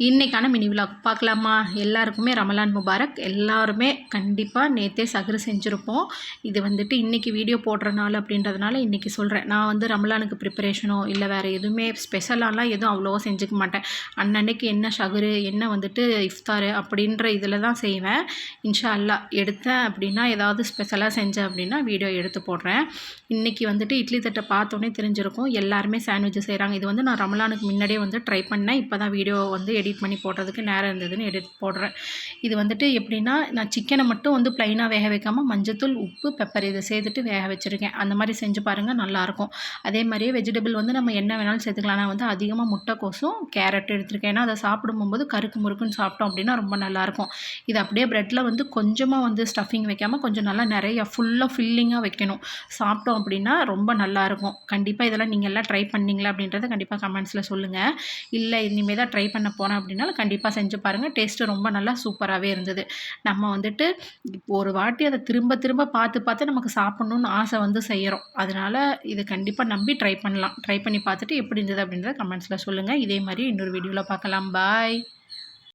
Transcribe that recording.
இன்றைக்கான mini vlog பார்க்கலாமா? எல்லாருக்குமே ரமலான் முபாரக். எல்லாருமே கண்டிப்பாக நேற்றே சஹ்ரு செஞ்சுருப்போம். இது வந்துட்டு இன்றைக்கி வீடியோ போடுற நாள் அப்படின்றதுனால இன்றைக்கி சொல்கிறேன். நான் வந்து ரமலானுக்கு ப்ரிப்பரேஷனோ இல்லை வேறு எதுவுமே ஸ்பெஷலாலாம் எதுவும் அவ்வளோவா செஞ்சுக்க மாட்டேன். அன்னன்னைக்கு என்ன சஹ்ரு என்ன வந்துட்டு இஃப்தாரு அப்படின்ற இதில் தான் செய்வேன். இன்ஷா அல்லாஹ் எடுத்தேன் அப்படின்னா ஏதாவது ஸ்பெஷலாக செஞ்சேன் அப்படின்னா வீடியோ எடுத்து போடுறேன். இன்றைக்கி வந்துட்டு இட்லி தட்டை பார்த்தோன்னே தெரிஞ்சிருக்கும். எல்லாருமே சாண்ட்விட்ச் செய்கிறாங்க. இது வந்து நான் ரமலானுக்கு முன்னாடியே வந்து ட்ரை பண்ணேன். இப்போ தான் வீடியோ வந்து எடிட் பண்ணி போடுறதுக்கு நேரம் இருந்ததுன்னு எடிட் போடுறேன். இது வந்துட்டு எப்படின்னா, நான் சிக்கனை மட்டும் வந்து ப்ளைனாக வேக வைக்காமல் மஞ்சத்தூள், உப்பு, பெப்பர் இதை சேர்த்துட்டு வேக வச்சுருக்கேன். அந்த மாதிரி செஞ்சு பாருங்கள், நல்லாயிருக்கும். அதே மாதிரியே வெஜிடபிள் வந்து நம்ம என்ன வேணாலும் சேர்த்துக்கலாம். நான் வந்து அதிகமாக முட்டைக்கோசும் கேரட் எடுத்துருக்கேன். ஏன்னா அதை சாப்பிடும்போது கருக்கு முறுக்குன்னு சாப்பிட்டோம் அப்படின்னா ரொம்ப நல்லாயிருக்கும். இது அப்படியே ப்ரெட்டில் வந்து கொஞ்சமாக வந்து ஸ்டஃபிங் வைக்காமல் கொஞ்சம் நல்லா நிறைய ஃபுல்லாக ஃபில்லிங்காக வைக்கணும். சாப்பிட்டோம் அப்படின்னா ரொம்ப நல்லாயிருக்கும். கண்டிப்பாக இதெல்லாம் நீங்கள் எல்லாம் ட்ரை பண்ணீங்களா அப்படின்றத கண்டிப்பாக கமெண்ட்ஸில் சொல்லுங்கள். இல்லை இனிமேல் தான் ட்ரை பண்ண போகிறேன் அப்படின்னாலும் கண்டிப்பாக செஞ்சு பாருங்கள். டேஸ்ட்டு ரொம்ப நல்லா சூப்பராகவே இருந்தது. நம்ம வந்துட்டு ஒரு வாட்டி அதை திரும்ப திரும்ப பார்த்து பார்த்து நமக்கு சாப்பிட்ணுன்னு ஆசை வந்து செய்கிறோம். அதனால் இது கண்டிப்பாக நம்பி ட்ரை பண்ணலாம். ட்ரை பண்ணி பார்த்துட்டு எப்படி இருந்தது அப்படின்றத கமெண்ட்ஸில் சொல்லுங்கள். இதே மாதிரி இன்னொரு வீடியோவில் பார்க்கலாம். பாய்.